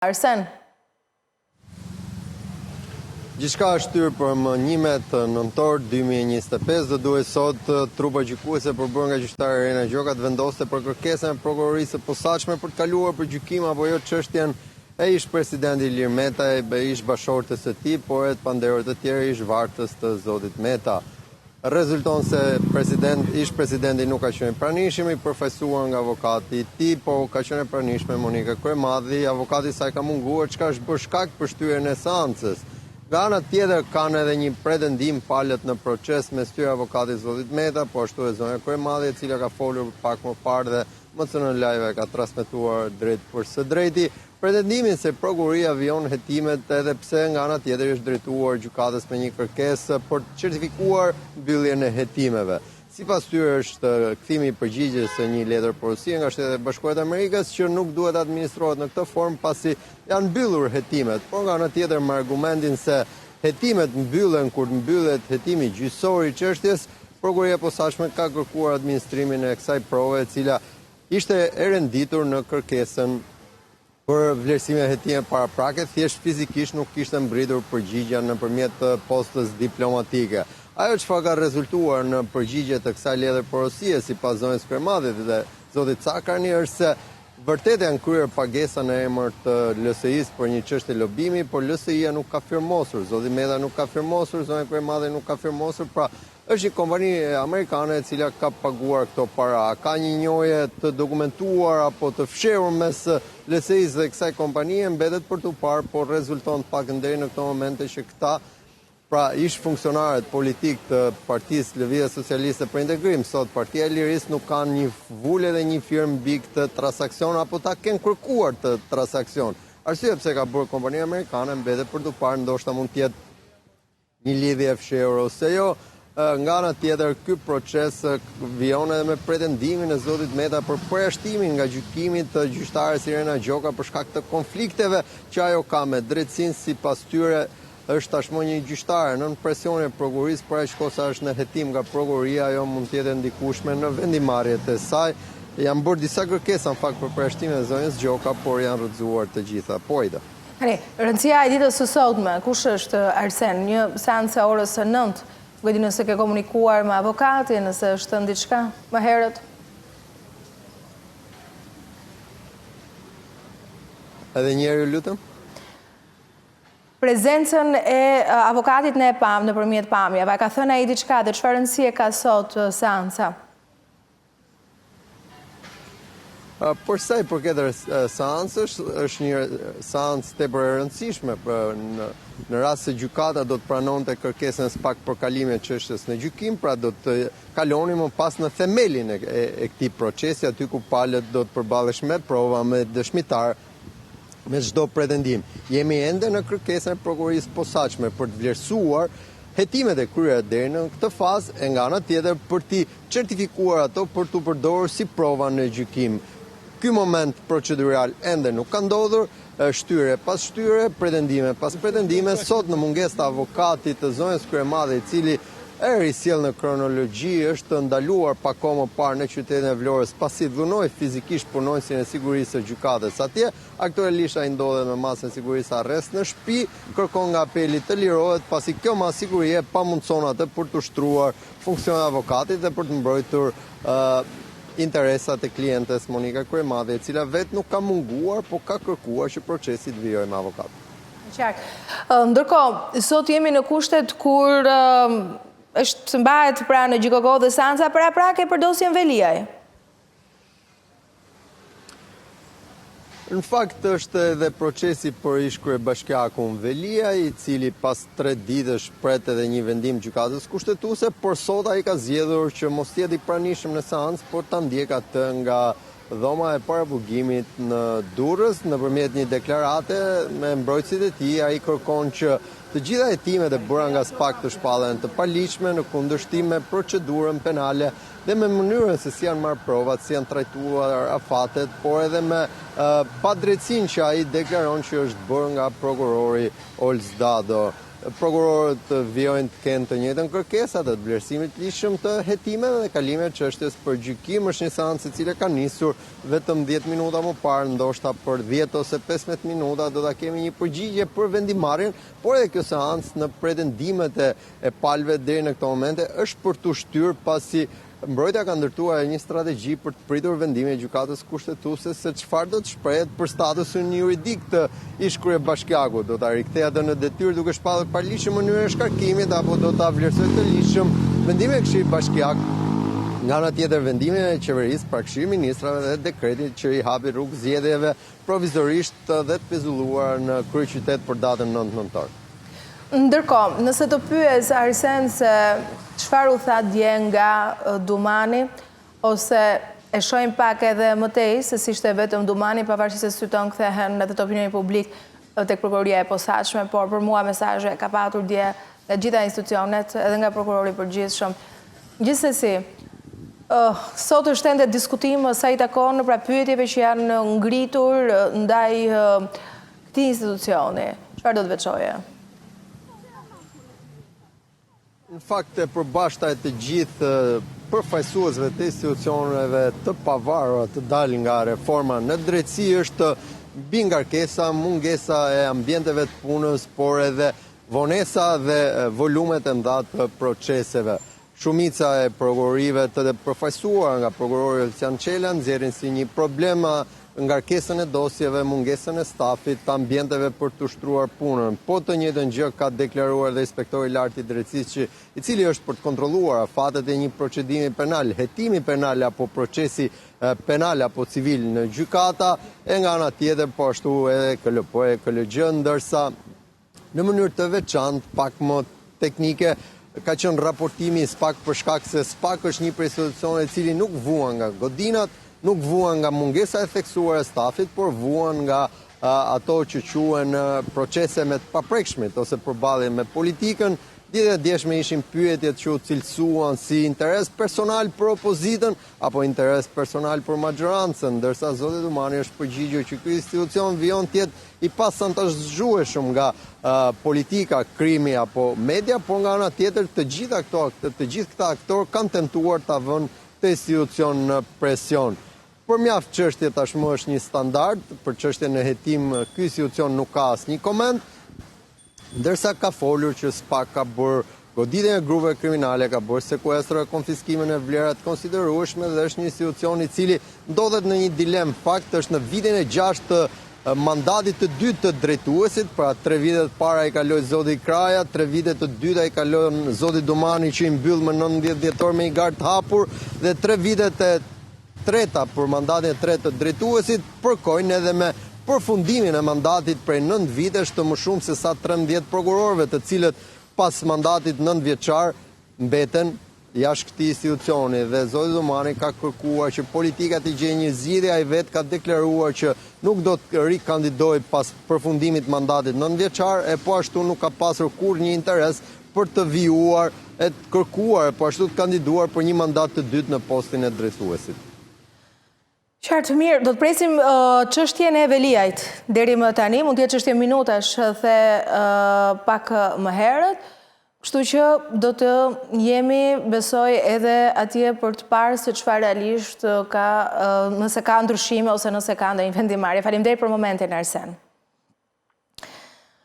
Arsen. Gjithçka është shtyr për më 11 nëntor 2025 dhe duhet sot trupa gjykuese për bërë nga gjyqtari Rena Gjoka të vendoste për kërkesën e prokurorisë së posaçme për të kaluar për gjykim apo jo çështjen e ish presidenti Ilir Meta e ish bashortës së tij, por e të panderët të tjerë ish vartës të zotit Meta. Rezulton se ish presidenti nuk ka qenë i pranishëm, i përfaqësuar nga avokati i tij, por ka qenë e pranishme Monika Kryemadhi, avokati i saj ka munguar, çka është bërë shkak për shtyrjen e seancës. Nga ana tjetër kanë edhe një pretendim palët në proces me shtyrë avokatit zotit Meta, po ashtu e zonja Kryemadhi, e cila ka folur pak më parë dhe më në live ka transmetuar drejt për së drejti pretendimin se prokuroria vijon hetimet edhe pse nga ana tjetër është drejtuar gjykatës me një kërkesë për të certifikuar mbylljen e hetimeve. Sipas tyre është kthimi i përgjigjes së një letër porosie nga Shtetet e Bashkuara të Amerikës që nuk duhet administrohet në këtë formë pasi janë mbyllur hetimet, por nga ana tjetër me argumentin se hetimet mbyllen kur mbyllet hetimi gjyqësor i çështjes, prokuroria e posaçme ka kërkuar administrimin e kësaj prove e cila ishte e renditur në kërkesën për vlerësime hetime paraprake, thjesht fizikisht nuk kishte mbritur përgjigja nëpërmjet postës diplomatike. Ajo çfarë ka rezultuar në përgjigje të kësaj letër porosie sipas zonës Kryemadhit dhe zotit Cakarni është se vërtet janë kryer pagesa në emër të LSI-s për një çështje lobimi, por LSI-ja nuk ka firmosur, zoti Meta nuk ka firmosur, zona Kryemadhi nuk ka firmosur, pra është një kompani amerikane e cila ka paguar këto para. Ka një njohje të dokumentuar apo të fshehur mes LSI-s dhe kësaj kompanie, mbetet për tu parë, por rezulton pak deri në këto momente që këta pra ish funksionarët politik të Partisë Lëvizjes Socialiste për Integrim, sot Partia e Lirisë nuk kanë një vulë dhe një firmë mbi këtë transaksion apo ta kenë kërkuar të transaksion. Arsye pse ka bërë kompania amerikane mbetet për tu parë, ndoshta mund të jetë një lidhje e fshehur ose jo. Nga ana tjetër, ky proces vijon edhe me pretendimin e zotit Meta për përjashtimin nga gjykimi të gjyqtares Rena Gjoka për shkak të konflikteve që ajo ka me drejtsinë, sipas tyre është tashmë një gjyqtare nën presion e prokurorisë, por aq kohë sa është në hetim nga prokuroria, ajo mund të jetë ndikueshme në vendimarrjet e saj. Janë bërë disa kërkesa në fakt për përjashtimin e zonës Gjoka, por janë rrëzuar të gjitha. Pojda. Rëndësia e ditës së sotme, kush është Arsen? Një seancë orës së 9. Nuk e di nëse ke komunikuar me avokatin, nëse është diçka më herët. Edhe një herë lutem. Prezencën e avokatit ne e pam nëpërmjet pamjeve, ka thënë ai diçka dhe çfarë rëndësie ka sot seanca? Për sa i përket seancës, është një seancë tepër e rëndësishme në rast se gjykata do të pranonte kërkesën e pak përkalime të çështjes në gjykim, pra do të kalonim më pas në themelin e këtij procesi, aty ku palët do të përballesh me prova, me dëshmitar, me çdo pretendim. Jemi ende në kërkesën e prokurorisë posaçme për të vlerësuar hetimet e kryera deri në këtë fazë e nga ana tjetër për të certifikuar ato për t'u përdorur si prova në gjykim. Ky moment procedural ende nuk ka ndodhur, shtyre pas shtyre, pretendime pas pretendime, sot në mungesë të avokatit të zonës Kryemadhi, i cili e risjell në kronologji, është ndaluar pak kohë më parë në qytetin e Vlorës pasi dhunoi fizikisht punonjësin e sigurisë së gjykatës atje. Aktualisht ai ndodhet me masën e sigurisë arrest në shtëpi, kërkon nga apeli të lirohet pasi kjo masë sigurie pamundson atë për të ushtruar funksionin e avokatit dhe për të mbrojtur interesat e klientes Monika Kryemadhi, e cila vetë nuk ka munguar, po ka kërkuar që procesi të vijojë me avokat. Qartë. Ndërkohë, sot jemi në kushtet kur është mbahet pra në gjykogo dhe seanca paraprake për dosjen Veliaj. Në fakt është edhe procesi për ish kryebashkiakun Veliaj, i cili pas 3 ditësh pret edhe një vendim gjykatës kushtetuese, por sot ai ka zgjedhur që mos jetë i pranishëm në seancë, por ta ndjek atë nga dhoma e parapurgimit në Durrës nëpërmjet një deklarate me mbrojtësit e tij. Ai kërkon që të gjitha hetimet e bëra nga SPAK të shpallen të paligjshme në kundërshtim me procedurën penale dhe me mënyrën se si janë marrë provat, si janë trajtuar afatet, por edhe me padrejtësinë që ai deklaron që është bërë nga prokurori Olz Dado. prokurorët vjojnë të kenë të njëjtën kërkesat të vlerësimit lishëm të hetimeve dhe kalimeve çështjes për gjykim. Është një seancë e cila ka nisur vetëm 10 minuta më parë, ndoshta për 10 ose 15 minuta do ta kemi një përgjigje për vendimarrjen, por edhe kjo seancë në pretendimet e palëve deri në këto momente është për të shtyrë pasi mbrojtja ka ndërtuar një strategji për të pritur vendimin e gjykatës kushtetuese se çfarë do të shprehet për statusin juridik të ish kryebashkiakut. Do ta rikthejë atë në detyrë duke shpallur palishëm mënyrën e shkarkimit apo do ta vlerësojë të lishëm vendimin e Këshillit Bashkiak. Nga ana tjetër vendimin e qeverisë pra Këshilli Ministrave dhe dekretit që i hapi rrugë zgjedhjeve provizorisht dhe të pezulluar në kryeqytet për datën 9 nëntor. Ndërkohë, nëse të pyes Arsen se çfarë u tha dje nga Dumani, ose e shohim pak edhe më tej se si ishte vetëm Dumani, pavarësisht se syton kthehen në të opinionit publik tek prokuroria e posaçme, por për mua mesazhe ka patur dje nga gjitha institucionet, edhe nga prokurori i përgjithshëm. Gjithsesi, sot është ende diskutim sa i takon pra pyetjeve që janë ngritur ndaj këtij institucioni. Çfarë do të veçoje? Në fakt e përbashkëta e të gjithë përfaqësuesve të institucioneve të pavarura të dalin nga reforma në drejtësi është mbi ngarkesa, mungesa e ambienteve të punës, por edhe vonesa dhe volumet e mëdha të proceseve. Shumica e prokurorive të përfaqësuar nga prokurori Lucian Çela nxjerrin si një problem ngarkesën e dosjeve, mungesën e stafit, të ambienteve për të ushtruar punën. Po të njëjtën gjë ka deklaruar dhe inspektori i lartë i drejtësisë, i cili është për të kontrolluar afatet e një procedimi penal, hetimi penal apo procesi penal apo civil në gjykata, e nga ana tjetër po ashtu edhe KLP e KLG, ndërsa në mënyrë të veçantë, pak më teknike, ka qenë raportimi SPAK për shkak se SPAK është një prej institucioneve i cili nuk vuan nga godinat, nuk vuan nga mungesa e theksuar e stafit, por vuan nga ato që quhen procese me të paprekshmit ose përballje me politikën. Ditët e djeshme ishin pyetjet që u cilësuan si interes personal për opozitën apo interes personal për majorancën, ndërsa zoti Dumani është përgjigjur që ky institucion vijon të jetë i pasantazhueshëm nga politika, krimi apo media, por nga ana tjetër të gjithë këta aktorë kanë tentuar ta vënë këtë institucion në presion. Për mjaft çështje tashmë është një standard, për çështjen e hetim ky institucion nuk ka asnjë koment, ndërsa ka folur që SPAK ka bërë goditjen e grupeve kriminale, ka bërë sekuestro e konfiskimin e vlera të konsiderueshme dhe është një institucion i cili ndodhet në një dilemë. Fakt është në vitin e 6 të mandatit të dytë të drejtuesit, pra 3 vitet para i kaloi zoti Kraja, 3 vitet të dyta i kalon zoti Dumani që i mbyll më 19 dhjetor me një gard të hapur dhe 3 vitet e treta për mandatin e tretë të drejtuesit përkojnë edhe me përfundimin e mandatit prej 9 vitesh të më shumë se sa 13 prokurorëve, të cilët pas mandatit 9 vjeçar mbeten jashtë këtij institucioni dhe zoti Dumani ka kërkuar që politika të gjejë një zgjidhje. Ai vetë ka deklaruar që nuk do të rikandidojë pas përfundimit mandatit 9 vjeçar, e po ashtu nuk ka pasur kurrë interes për të vijuar e të kërkuar, po ashtu të kandiduar për një mandat të dytë në postin e drejtuesit. Qartë, mirë, do të presim çështjen e Veliajt deri më tani, mund të jetë çështje minutash the pak më herët. Kështu që do të jemi, besoj, edhe atje për të parë se çfarë realisht ka, nëse ka ndryshime ose nëse ka ndonjë vendimarrje. Faleminderit për momentin, Arsen.